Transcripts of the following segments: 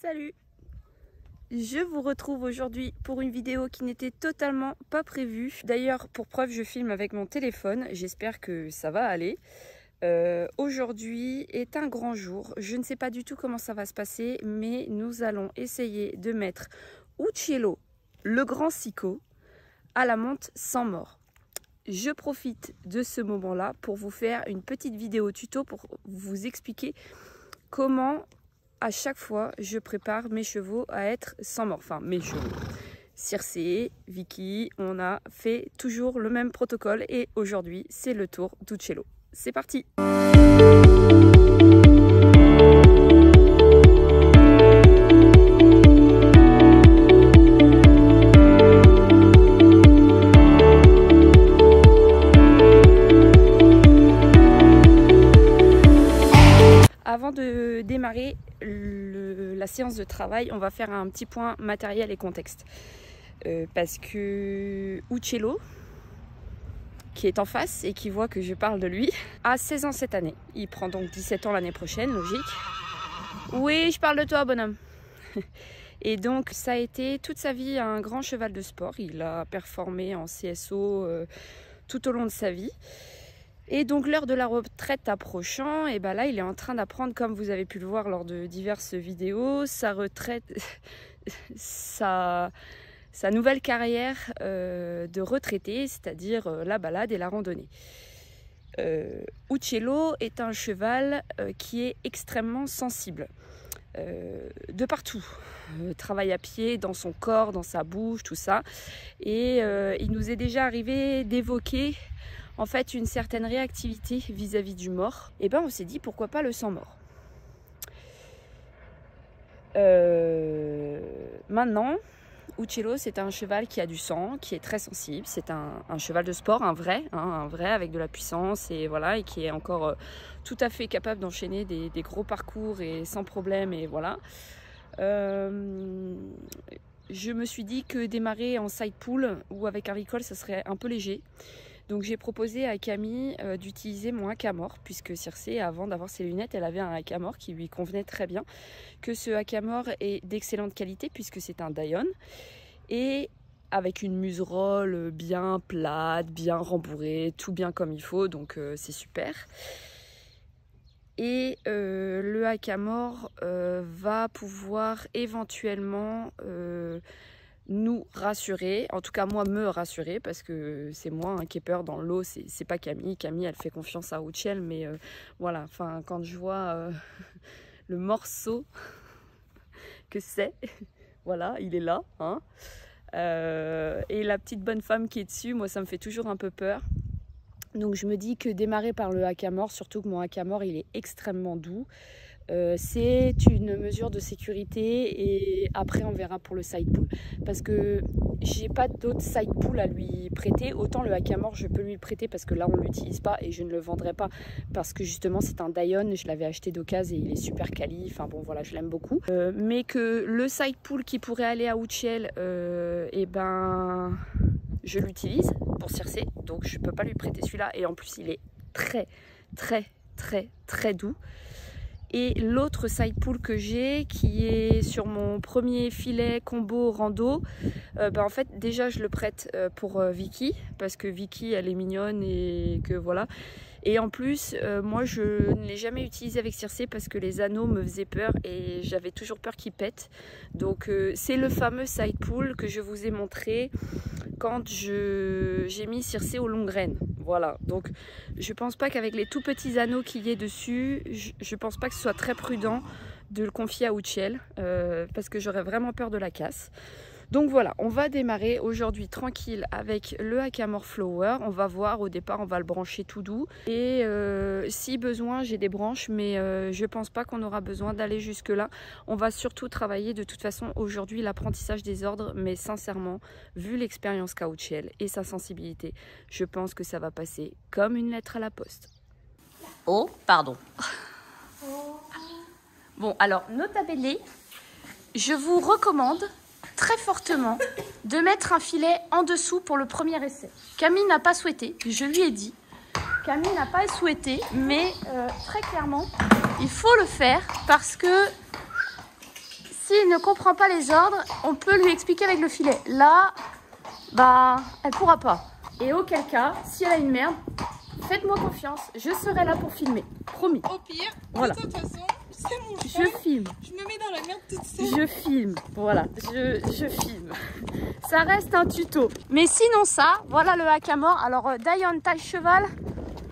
Salut! Je vous retrouve aujourd'hui pour une vidéo qui n'était totalement pas prévue. D'ailleurs, pour preuve, je filme avec mon téléphone. J'espère que ça va aller. Aujourd'hui est un grand jour. Je ne sais pas du tout comment ça va se passer, mais nous allons essayer de mettre Uccello, le grand sicko, à la monte sans mort. Je profite de ce moment-là pour vous faire une petite vidéo tuto pour vous expliquer comment à chaque fois je prépare mes chevaux à être sans mort. Enfin, mes chevaux. Circé, Vicky, on a fait toujours le même protocole et aujourd'hui c'est le tour d'Uccello. C'est parti! Avant de démarrer la séance de travail, on va faire un petit point matériel et contexte. Parce que Uccello, qui est en face et qui voit que je parle de lui, a 16 ans cette année. Il prend donc 17 ans l'année prochaine, logique. Oui, je parle de toi, bonhomme. Et donc, ça a été toute sa vie un grand cheval de sport. Il a performé en CSO tout au long de sa vie. Et donc l'heure de la retraite approchant, et ben là il est en train d'apprendre, comme vous avez pu le voir lors de diverses vidéos, sa retraite, sa nouvelle carrière de retraité, c'est-à-dire la balade et la randonnée. Uccello est un cheval qui est extrêmement sensible, de partout. Travaille à pied, dans son corps, dans sa bouche, tout ça. Et il nous est déjà arrivé d'évoquer en fait une certaine réactivité vis-à-vis du mort. Et ben on s'est dit pourquoi pas le sang mort. Maintenant, Uccello c'est un cheval qui a du sang, qui est très sensible. C'est un cheval de sport, un vrai avec de la puissance et voilà, et qui est encore tout à fait capable d'enchaîner des gros parcours et sans problème et voilà. Je me suis dit que démarrer en side pull ou avec un recall ça serait un peu léger. Donc j'ai proposé à Camille d'utiliser mon hackamore, puisque Circé, avant d'avoir ses lunettes, elle avait un hackamore qui lui convenait très bien. Que ce hackamore est d'excellente qualité, puisque c'est un Dion, et avec une muserolle bien plate, bien rembourrée, tout bien comme il faut, donc c'est super. Et le hackamore va pouvoir éventuellement nous rassurer, en tout cas moi me rassurer, parce que c'est moi qui ai peur dans l'eau, c'est pas Camille. Camille elle fait confiance à Uccello, mais voilà, enfin quand je vois le morceau que c'est, voilà, il est là, hein, et la petite bonne femme qui est dessus, moi ça me fait toujours un peu peur. Donc je me dis que démarrer par le hackamore, surtout que mon hackamore il est extrêmement doux, c'est une mesure de sécurité et après on verra pour le side pull parce que j'ai pas d'autres side pull à lui prêter. Autant le hackamore je peux lui le prêter parce que là on l'utilise pas et je ne le vendrai pas parce que justement c'est un Dion, je l'avais acheté d'occasion et il est super quali, enfin bon voilà, je l'aime beaucoup, mais que le side pull qui pourrait aller à Uccello, et ben je l'utilise pour Circé, donc je peux pas lui prêter celui-là et en plus il est très doux. Et l'autre side pull que j'ai, qui est sur mon premier filet combo rando, en fait déjà je le prête pour Vicky, parce que Vicky elle est mignonne et que voilà. Et en plus, moi je ne l'ai jamais utilisé avec Circé parce que les anneaux me faisaient peur et j'avais toujours peur qu'ils pètent. Donc c'est le fameux side pull que je vous ai montré quand j'ai mis Circé aux longues graines. Voilà, donc je pense pas qu'avec les tout petits anneaux qu'il y ait dessus, je pense pas que ce soit très prudent de le confier à Uccello parce que j'aurais vraiment peur de la casse. Donc voilà, on va démarrer aujourd'hui tranquille avec le hackamore flower. On va voir, au départ on va le brancher tout doux et si besoin j'ai des branches, mais je pense pas qu'on aura besoin d'aller jusque là. On va surtout travailler de toute façon aujourd'hui l'apprentissage des ordres, mais sincèrement vu l'expérience qu'a Uccello et sa sensibilité, je pense que ça va passer comme une lettre à la poste. Oh pardon. Bon alors nota bene, je vous recommande très fortement de mettre un filet en dessous pour le premier essai. Camille n'a pas souhaité, je lui ai dit. Camille n'a pas souhaité, mais très clairement, il faut le faire parce que si il ne comprend pas les ordres, on peut lui expliquer avec le filet. Là, bah, elle pourra pas. Et auquel cas, si elle a une merde, faites-moi confiance, je serai là pour filmer. Promis. Au pire, voilà. De toute façon, c'est mon Je choix. filme. Je me mets dans la merde toute seule. Je filme, voilà, je filme. Ça reste un tuto. Mais sinon ça, voilà le hack à mort. Alors Diane taille cheval,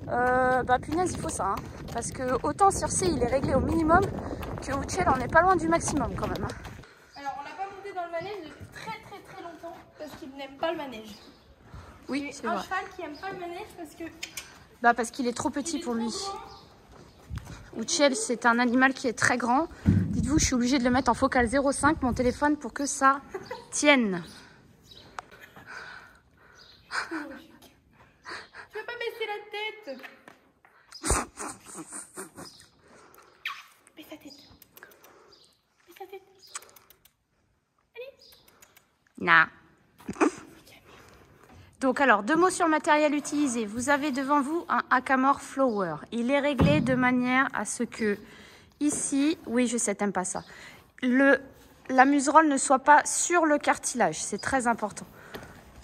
bah punaise il faut ça. Hein. Parce que autant Circé il est réglé au minimum, que Ucciel on n'est pas loin du maximum quand même. Alors on n'a pas monté dans le manège depuis très longtemps parce qu'il n'aime pas le manège. Oui, c'est vrai. Un cheval qui aime pas le manège parce que... Bah parce qu'il est trop petit pour lui. Ucciel c'est un animal qui est très grand. Dites-vous, je suis obligée de le mettre en focale 0,5 mon téléphone pour que ça tienne. Je veux pas baisser la tête. Baisse ta tête. Baisse ta tête. Allez. Non. Donc alors, 2 mots sur le matériel utilisé. Vous avez devant vous un Hackamore Flower. Il est réglé de manière à ce que ici, oui je sais, t'aimes pas ça, la muserolle ne soit pas sur le cartilage. C'est très important.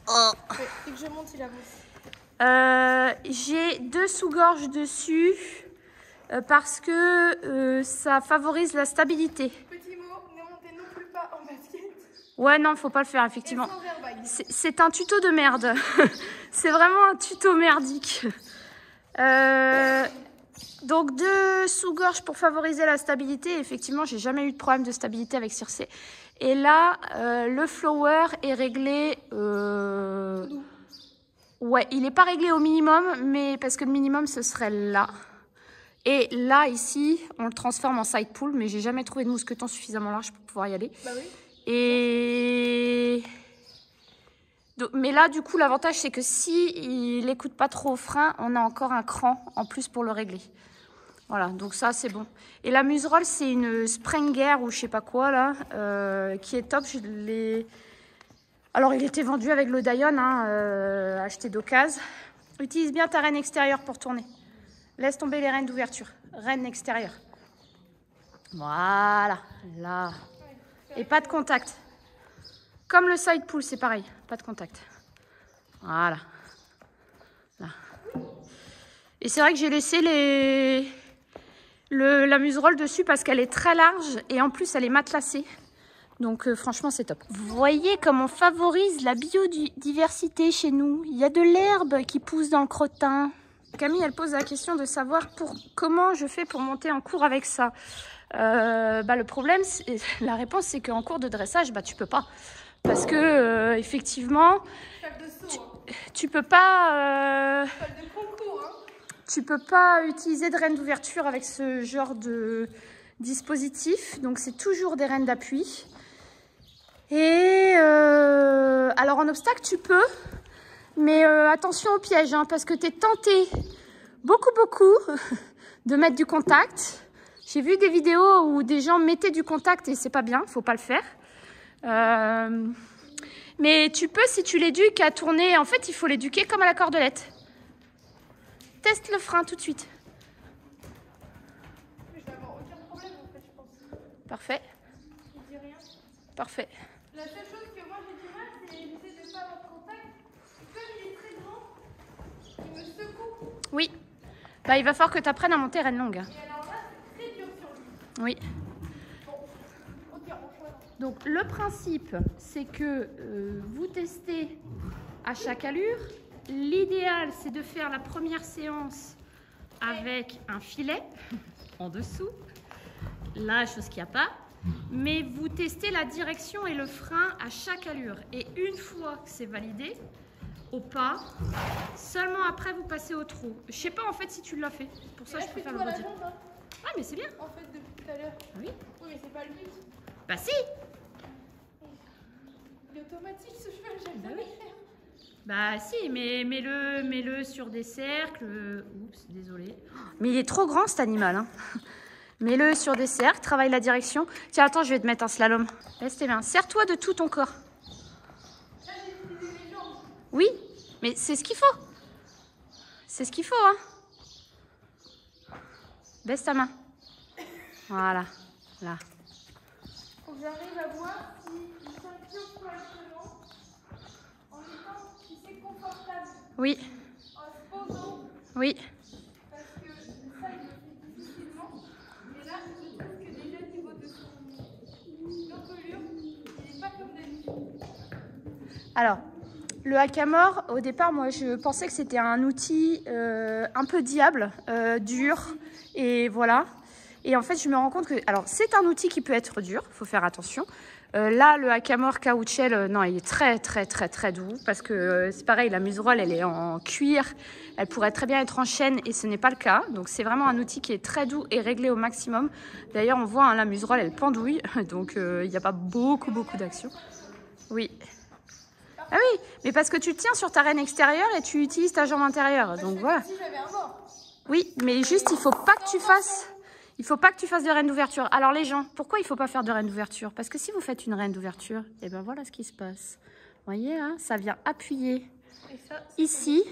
Oh. Dès que je monte, il avance. J'ai 2 sous-gorges dessus parce que ça favorise la stabilité. Petit mot, ne montez non plus pas en basket. Ouais, non, faut pas le faire, effectivement. C'est un tuto de merde. C'est vraiment un tuto merdique. Donc 2 sous-gorges pour favoriser la stabilité. Effectivement, j'ai jamais eu de problème de stabilité avec Circé. Et là, le flower est réglé... Ouais, il n'est pas réglé au minimum, mais parce que le minimum, ce serait là. Et là, ici, on le transforme en side pull, mais j'ai jamais trouvé de mousqueton suffisamment large pour pouvoir y aller. Bah oui. Et... Donc, mais là, du coup, l'avantage, c'est que si il n'écoute pas trop au frein, on a encore un cran en plus pour le régler. Voilà, donc ça, c'est bon. Et la muserolle, c'est une Sprenger ou je sais pas quoi, là, qui est top. Je l'ai... Alors, il était vendu avec le Diane, hein, acheté d'occasion. Utilise bien ta rêne extérieure pour tourner. Laisse tomber les rênes d'ouverture. Rêne extérieure. Voilà, là. Et pas de contact. Comme le side pull, c'est pareil. Pas de contact. Voilà. Là. Et c'est vrai que j'ai laissé la muserolle dessus parce qu'elle est très large et en plus, elle est matelassée. Donc franchement, c'est top. Vous voyez comme on favorise la biodiversité chez nous. Il y a de l'herbe qui pousse dans le crottin. Camille, elle pose la question de savoir comment je fais pour monter en cours avec ça. Le problème, la réponse, c'est qu'en cours de dressage, tu peux pas. Parce que, effectivement, tu peux pas... Tu peux pas utiliser de rênes d'ouverture avec ce genre de dispositif. Donc, c'est toujours des rênes d'appui. Et alors, en obstacle, tu peux. Mais attention au piège, hein, parce que tu es tenté beaucoup de mettre du contact. J'ai vu des vidéos où des gens mettaient du contact et c'est pas bien, faut pas le faire. Mais tu peux, si tu l'éduques à tourner, en fait, il faut l'éduquer comme à la cordelette. Teste le frein tout de suite. Mais je vais avoir aucun problème en fait, je pense. Parfait. Il dit rien. Parfait. La seule chose que moi j'ai du mal, c'est d'essayer de ne pas avoir de contact. Comme il est très grand, il me secoue. Oui. Il va falloir que tu apprennes à monter reine longue. Et alors là, c'est très dur sur lui. Oui. Bon, ok, on choisit. Donc le principe, c'est que vous testez à chaque allure. L'idéal, c'est de faire la première séance avec un filet en dessous. Là, chose qu'il n'y a pas. Mais vous testez la direction et le frein à chaque allure. Et une fois que c'est validé, au pas, seulement après vous passez au trot. Je sais pas en fait si tu l'as fait. Pour ça, je préfère le redire. Ah, mais c'est bien. En fait, depuis tout à l'heure. Oui. Oui, mais c'est pas le but. Bah si. Il est automatique ce cheval, j'aime bien le faire. Bah si, mais mets-le sur des cercles. Oups, désolé. Mais il est trop grand cet animal. Hein. Mets-le sur des cercles, travaille la direction. Tiens, attends, je vais te mettre un slalom. Laisse tes mains. Serre-toi de tout ton corps. Là, j'ai utilisé les jambes. Oui, mais c'est ce qu'il faut. C'est ce qu'il faut, hein. Baisse ta main. Voilà, là. Faut que j'arrive à voir s'il s'incline correctement en étant, tu sais, confortable. Oui. En se posant. Oui. Parce que ça, il le fait difficilement. Mais là, je trouve que déjà, au niveau de son encolure, il n'est pas comme d'habitude. Alors, le hackamore, au départ, moi, je pensais que c'était un outil un peu diable, dur, et voilà. Et en fait, je me rends compte que... Alors, c'est un outil qui peut être dur, il faut faire attention. Là, le hackamore K-Shell, non, il est très doux, parce que c'est pareil, la muserolle, elle est en cuir, elle pourrait très bien être en chêne, et ce n'est pas le cas. Donc, c'est vraiment un outil qui est très doux et réglé au maximum. D'ailleurs, on voit, hein, la muserolle, elle pendouille, donc il n'y a pas beaucoup d'action. Oui. Ah oui, mais parce que tu tiens sur ta renne extérieure et tu utilises ta jambe intérieure. Donc voilà. Si j'avais un mort. Oui, mais juste il faut pas que tu fasses. Il faut pas que tu fasses de renne d'ouverture. Alors les gens, pourquoi il faut pas faire de renne d'ouverture? Parce que si vous faites une renne d'ouverture, et ben voilà ce qui se passe. Vous voyez là, ça vient appuyer ici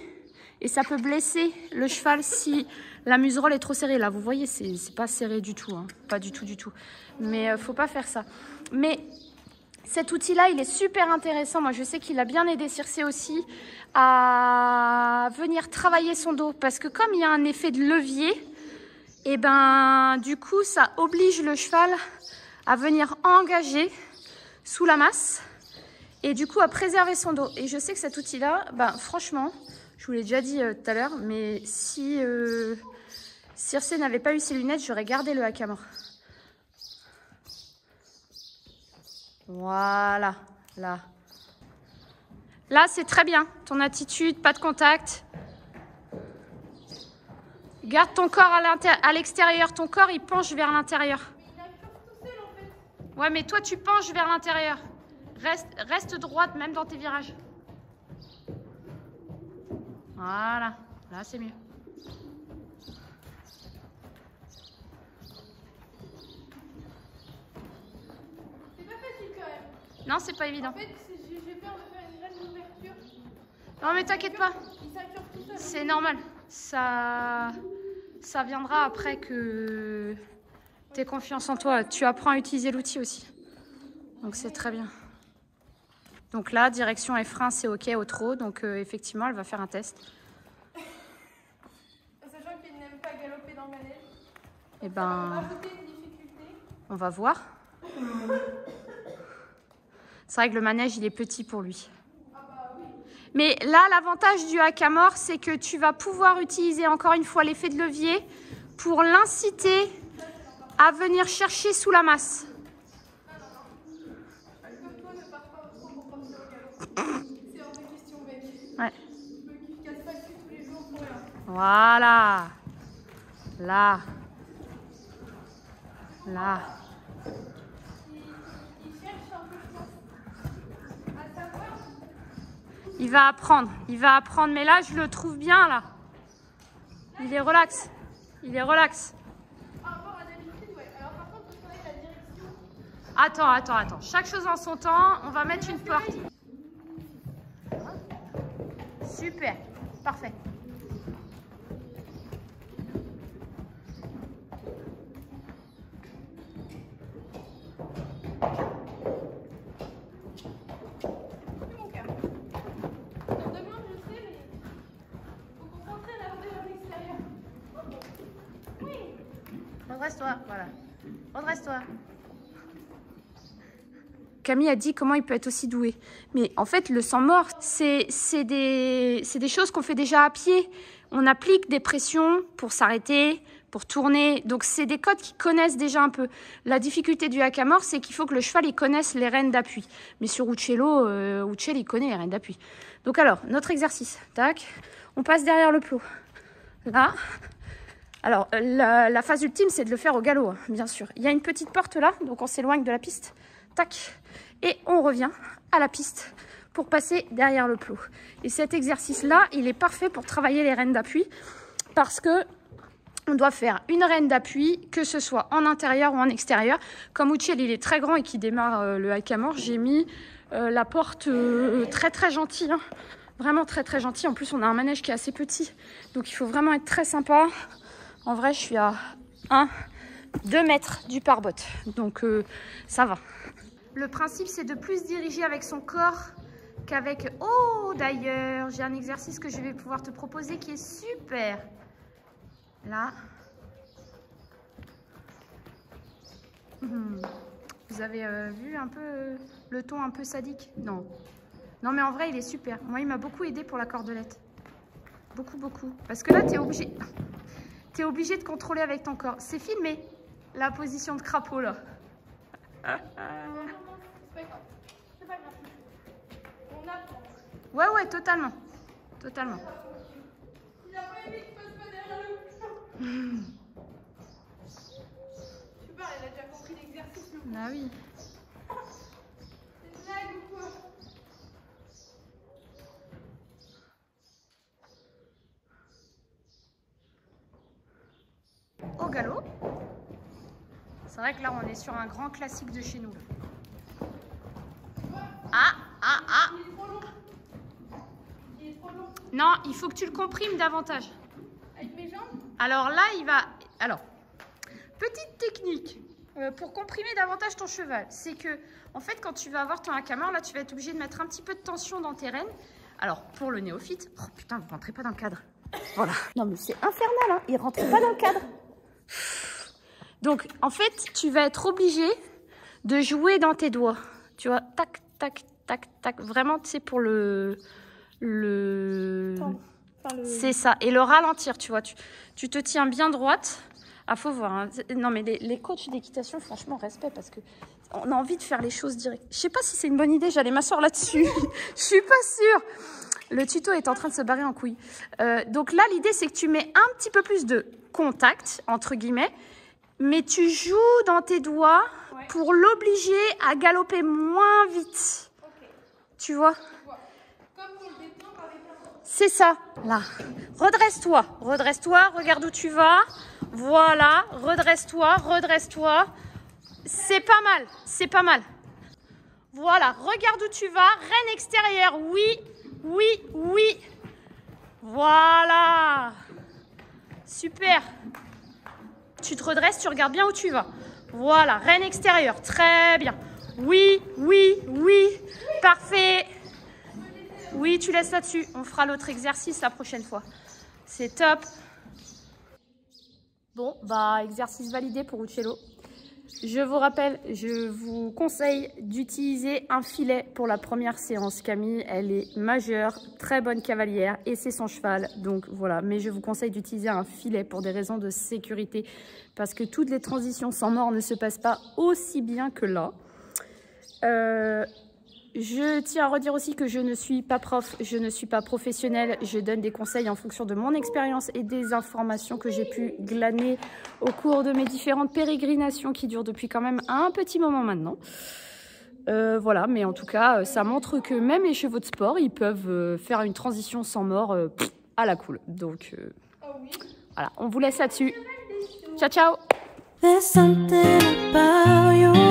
et ça peut blesser le cheval si la muserolle est trop serrée. Là, vous voyez, c'est pas serré du tout, hein. Pas du tout. Mais faut pas faire ça. Mais cet outil-là, il est super intéressant. Moi, je sais qu'il a bien aidé Circé aussi à venir travailler son dos. Parce que comme il y a un effet de levier, et ben, du coup, ça oblige le cheval à venir engager sous la masse. Et du coup, à préserver son dos. Et je sais que cet outil-là, ben, franchement, je vous l'ai déjà dit tout à l'heure, mais si Circé n'avait pas eu ses lunettes, j'aurais gardé le hackamore. Voilà, là. Là, c'est très bien. Ton attitude, pas de contact. Garde ton corps à l'extérieur. Ton corps, il penche vers l'intérieur. Mais il a peur tout seul, en fait. Ouais, mais toi, tu penches vers l'intérieur. Reste droite, même dans tes virages. Voilà. Là, c'est mieux. Non, c'est pas évident. En fait, j'ai peur de faire une renne d'ouverture. Non, mais t'inquiète pas. Il s'incurve tout seul. C'est normal. Ça viendra après que tu aies confiance en toi. Tu apprends à utiliser l'outil aussi. Donc, c'est très bien. Donc là, direction et frein, c'est OK au trot. Donc, effectivement, elle va faire un test. Sachant qu'il n'aime pas galoper dans le manège. Eh ben, Rajouter une difficulté. On va voir. C'est vrai que le manège, il est petit pour lui. Mais là, l'avantage du hackamore, c'est que tu vas pouvoir utiliser encore une fois l'effet de levier pour l'inciter à venir chercher sous la masse. Comme toi, ne pars pas trop pour partir au galop. C'est hors de question, mec. Ouais. Tu casses pas le cul tous les jours pour rien. Voilà. Là. Là. Il cherche un peu, je pense, à savoir. Il va apprendre, mais là, je le trouve bien, là. Il est relax. Par rapport à d'habitude, ouais. Alors, par contre, il faudrait la direction. Attends. Chaque chose en son temps, on va mettre une porte. Super. Parfait. Redresse-toi, voilà. Redresse-toi. Camille a dit comment il peut être aussi doué. Mais en fait, le sang mort, c'est des choses qu'on fait déjà à pied. On applique des pressions pour s'arrêter, pour tourner. Donc, c'est des codes qu'ils connaissent déjà un peu. La difficulté du hackamore, c'est qu'il faut que le cheval il connaisse les rênes d'appui. Mais sur Uccello, Uccello, il connaît les rênes d'appui. Donc alors, notre exercice. Tac. On passe derrière le plot. Là. Alors, la phase ultime, c'est de le faire au galop, hein, bien sûr. Il y a une petite porte là, donc on s'éloigne de la piste. Tac. Et on revient à la piste pour passer derrière le plot. Et cet exercice-là, il est parfait pour travailler les rênes d'appui parce que on doit faire une renne d'appui, que ce soit en intérieur ou en extérieur. Comme Uccello, il est très grand et qui démarre le hackamore, j'ai mis la porte très gentille. Hein. Vraiment très gentil. En plus, on a un manège qui est assez petit. Donc, il faut vraiment être très sympa. En vrai, je suis à 1, 2 mètres du pare-bottes. Donc ça va. Le principe, c'est de plus diriger avec son corps qu'avec... Oh, d'ailleurs, j'ai un exercice que je vais pouvoir te proposer qui est super. Là. Vous avez vu un peu le ton un peu sadique? Non. Non, mais en vrai, il est super. Moi, il m'a beaucoup aidé pour la cordelette. Beaucoup, beaucoup. Parce que là, tu es obligé... T'es obligé de contrôler avec ton corps. C'est filmé, la position de crapaud, là. C'est pas grave. On apprend. Ouais, ouais, totalement. Totalement. Il a pas aimé qu'il passe pas derrière le... Super, il a déjà compris l'exercice. Ah oui. C'est une blague ou quoi? Au galop. C'est vrai que là, on est sur un grand classique de chez nous. Ah, ah, ah. Il est trop long. Il est trop long. Non, il faut que tu le comprimes davantage. Avec mes jambes? Alors là, il va... Alors, petite technique pour comprimer davantage ton cheval. C'est que, en fait, quand tu vas avoir ton hackamore, là, tu vas être obligé de mettre un petit peu de tension dans tes rênes. Alors, pour le néophyte... Oh putain, vous rentrez pas dans le cadre. Voilà. Non, mais c'est infernal, hein. Il rentre pas dans le cadre. Donc, en fait, tu vas être obligé de jouer dans tes doigts. Tu vois, tac, tac, tac, tac. Vraiment, c'est pour C'est ça. Et le ralentir, tu vois. Tu te tiens bien droite. Ah, faut voir. Hein. Non, mais les coachs d'équitation, franchement, respect, parce que on a envie de faire les choses direct. Je sais pas si c'est une bonne idée, j'allais m'asseoir là-dessus. Je suis pas sûre. Le tuto est en train de se barrer en couille. Donc là, l'idée, c'est que tu mets un petit peu plus de contact, entre guillemets, mais tu joues dans tes doigts pour l'obliger à galoper moins vite. Okay. Tu vois? Comme pour le détendre avec un... C'est ça, là. Redresse-toi, redresse-toi, regarde où tu vas. Voilà, redresse-toi, redresse-toi. C'est pas mal, c'est pas mal. Voilà, regarde où tu vas. Reine extérieure, oui, oui, oui. Voilà. Super. Tu te redresses, tu regardes bien où tu vas. Voilà, reine extérieure, très bien. Oui, oui, oui, parfait. Oui, tu laisses là-dessus. On fera l'autre exercice la prochaine fois. C'est top. Bon, bah, exercice validé pour Uccello. Je vous rappelle, je vous conseille d'utiliser un filet pour la première séance. Camille, elle est majeure, très bonne cavalière et c'est son cheval. Donc voilà, mais je vous conseille d'utiliser un filet pour des raisons de sécurité parce que toutes les transitions sans mort ne se passent pas aussi bien que là. Je tiens à redire aussi que je ne suis pas prof, je ne suis pas professionnelle. Je donne des conseils en fonction de mon expérience et des informations que j'ai pu glaner au cours de mes différentes pérégrinations qui durent depuis quand même un petit moment maintenant. Voilà, mais en tout cas, ça montre que même les chevaux de sport, ils peuvent faire une transition sans mort à la cool. Donc, voilà, on vous laisse là-dessus. Ciao, ciao! There's something about you.